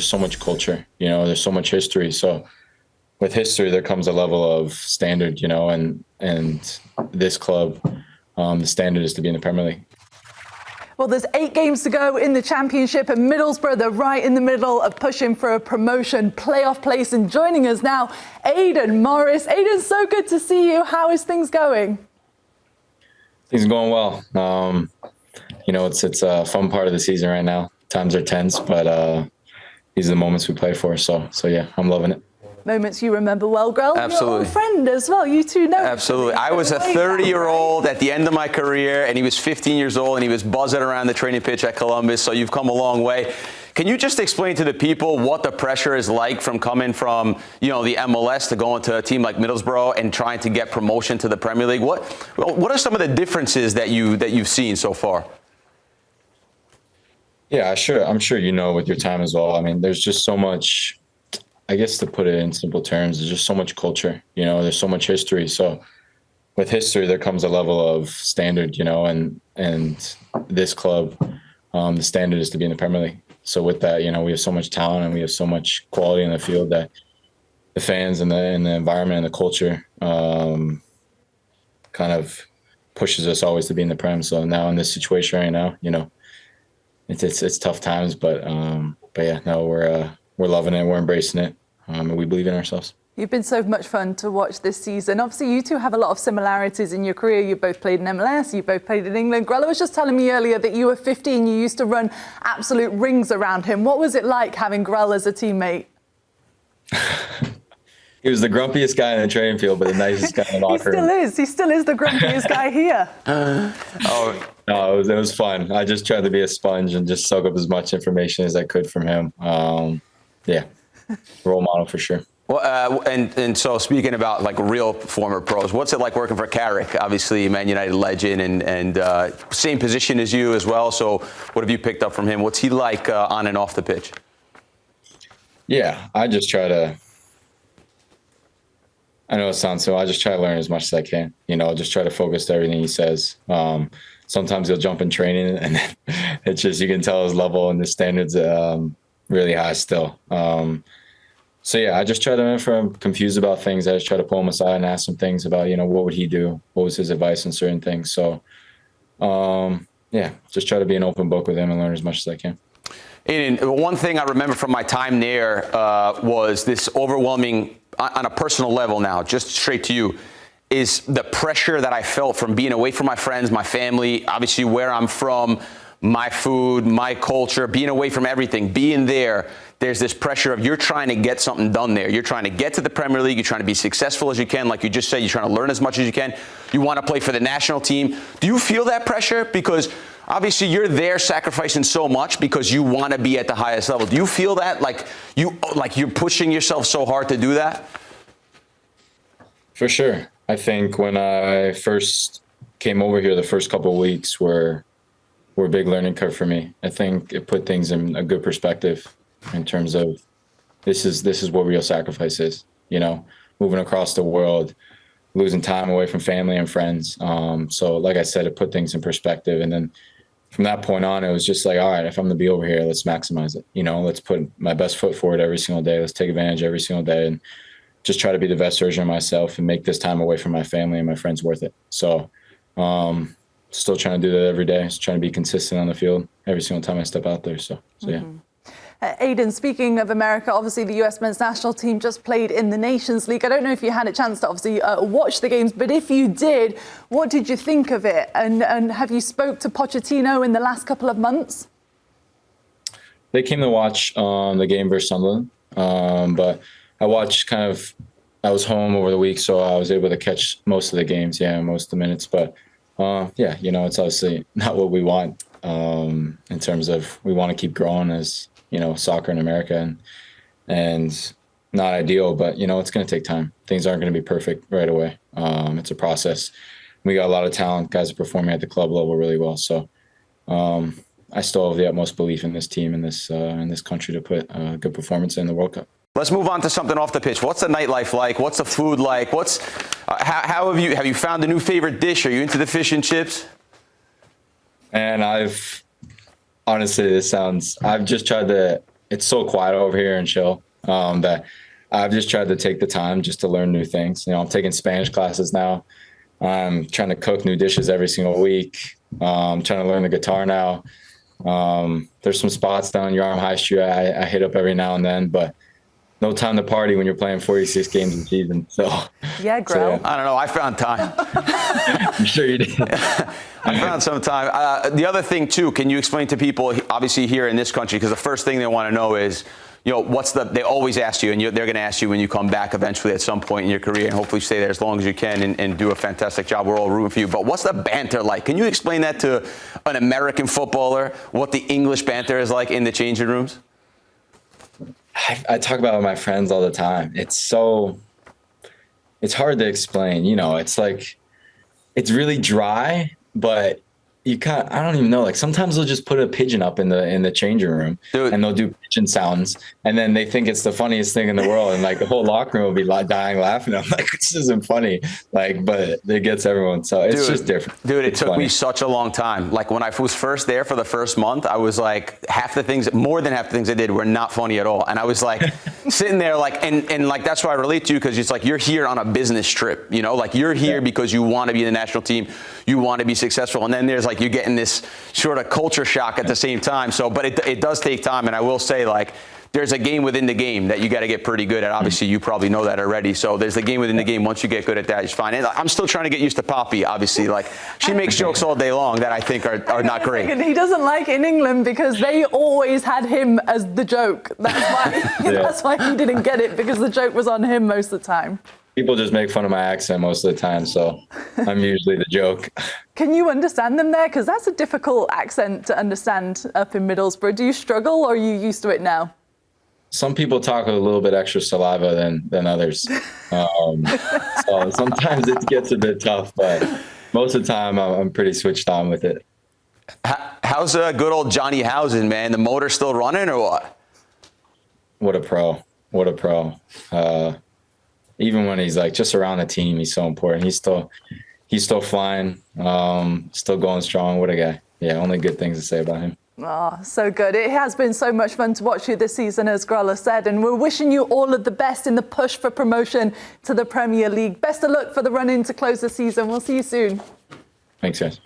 just so much culture, there's so much history. So with history, there comes a level of standard, and this club, the standard is to be in the Premier League. Well, there's 8 games to go in the Championship, and Middlesbrough, they're right in the middle of pushing for a promotion playoff place. And joining us now, Aidan Morris. Aidan, so good to see you. How is things going? Things are going well. It's a fun part of the season right now. Times are tense, but these are the moments we play for. So yeah, I'm loving it. Moments you remember well, Grell. Absolutely. Your old friend as well. You two know. Absolutely. I was a 30-year-old at the end of my career, and he was 15 years old, and he was buzzing around the training pitch at Columbus. So you've come a long way. Can you just explain to the people what the pressure is like from coming from, the MLS to going to a team like Middlesbrough and trying to get promotion to the Premier League? What are some of the differences that you've seen so far? Yeah, sure. I'm sure with your time as well. I mean, there's just so much. I guess to put it in simple terms, there's just so much culture, there's so much history. So with history, there comes a level of standard, and this club, the standard is to be in the Premier League. So with that, we have so much talent and we have so much quality in the field that the fans and the environment and the culture kind of pushes us always to be in the Prem. So now in this situation right now, it's tough times, but yeah, no, we're loving it, we're embracing it, and we believe in ourselves. You've been so much fun to watch this season. Obviously, you two have a lot of similarities in your career. You both played in MLS, you both played in England. Grella was just telling me earlier that you were 15, you used to run absolute rings around him. What was it like having Grell as a teammate? He was the grumpiest guy in the training field, but the nicest guy in the locker room. He still is the grumpiest guy here. No, it was fun. I just tried to be a sponge and just soak up as much information as I could from him. Yeah, role model for sure. Well, and so speaking about like real former pros, what's it like working for Carrick? Obviously, Man United legend and same position as you as well. So what have you picked up from him? What's he like on and off the pitch? Yeah, I just try to. I know it sounds so. I just try to learn as much as I can. Just try to focus to everything he says. Sometimes he'll jump in training, and it's just you can tell his level and the standards really high still. So yeah, I just try to, if I'm confused about things, I just try to pull him aside and ask him things about, what would he do? What was his advice on certain things? So yeah, just try to be an open book with him and learn as much as I can. Aidan, one thing I remember from my time there was this overwhelming, on a personal level now, just straight to you, is the pressure that I felt from being away from my friends, my family, obviously where I'm from, my food, my culture, being away from everything, being there. There's this pressure of you're trying to get something done there. You're trying to get to the Premier League. You're trying to be successful as you can. Like you just said, you're trying to learn as much as you can. You want to play for the national team. Do you feel that pressure? Because obviously you're there sacrificing so much because you want to be at the highest level. Do you feel that? Like you're pushing yourself so hard to do that? For sure. I think when I first came over here, the first couple of weeks were a big learning curve for me. I think it put things in a good perspective in terms of this is what real sacrifice is, moving across the world, losing time away from family and friends. So like I said, it put things in perspective. And then from that point on, it was just like, all right, if I'm going to be over here, let's maximize it. Let's put my best foot forward every single day. Let's take advantage every single day and just try to be the best version of myself and make this time away from my family and my friends worth it. So still trying to do that every day. Just trying to be consistent on the field every single time I step out there. So yeah. Aidan, speaking of America, obviously the US men's national team just played in the Nations League. I don't know if you had a chance to obviously watch the games, but if you did, what did you think of it? And have you spoke to Pochettino in the last couple of months? They came to watch the game versus Sunderland, but I watched I was home over the week, so I was able to catch most of the games, most of the minutes. But yeah, it's obviously not what we want in terms of we want to keep growing as, soccer in America and not ideal, but, it's going to take time. Things aren't going to be perfect right away. It's a process. We got a lot of talent, guys are performing at the club level really well. So I still have the utmost belief in this team in this country to put a good performance in the World Cup. Let's move on to something off the pitch. What's the nightlife like? What's the food like? How have you found a new favorite dish? Are you into the fish and chips? And I've just tried to it's so quiet over here and chill that I've just tried to take the time just to learn new things. I'm taking Spanish classes now. I'm trying to cook new dishes every single week. I'm trying to learn the guitar now. There's some spots down Yarm High Street I hit up every now and then, but no time to party when you're playing 46 games a season. So yeah, Grell. I don't know. I found time. I'm sure you did. I found some time. The other thing too, can you explain to people, obviously here in this country, because the first thing they want to know is, they always ask you, and they're going to ask you when you come back eventually at some point in your career, and hopefully stay there as long as you can and do a fantastic job. We're all rooting for you. But what's the banter like? Can you explain that to an American footballer, what the English banter is like in the changing rooms? I talk about it with my friends all the time. It's hard to explain. It's like, it's really dry, but I don't even know. Like sometimes they'll just put a pigeon up in the changing room, dude, and they'll do pigeon sounds, and then they think it's the funniest thing in the world, and like the whole locker room will be dying laughing. I'm like, this isn't funny, but it gets everyone. So it's just different. Dude, it took me such a long time. Like when I was first there for the first month, I was like, more than half the things I did were not funny at all, and I was like sitting there like, and like that's why I relate to you, because it's like you're here on a business trip, like you're here because you want to be in the national team, you want to be successful, and then there's like you're getting this sort of culture shock at the same time. So, but it does take time, and I will say, like, there's a game within the game that you got to get pretty good at. Obviously, you probably know that already. So there's the game within the game. Once you get good at that, it's fine. And I'm still trying to get used to Poppy, obviously. Like, she makes jokes all day long that I think are not great. He doesn't like it in England because they always had him as the joke. That's why he didn't get it, because the joke was on him most of the time. People just make fun of my accent most of the time, so I'm usually the joke. Can you understand them there? Because that's a difficult accent to understand up in Middlesbrough. Do you struggle, or are you used to it now? Some people talk with a little bit extra saliva than others. So sometimes it gets a bit tough, but most of the time I'm pretty switched on with it. How's good old Johnny Housen, man? The motor still running or what? What a pro. What a pro. Even when he's like just around the team, he's so important. He's still flying, still going strong. What a guy. Yeah, only good things to say about him. Oh, so good. It has been so much fun to watch you this season, as Grella said, and we're wishing you all of the best in the push for promotion to the Premier League. Best of luck for the run-in to close the season. We'll see you soon. Thanks, guys.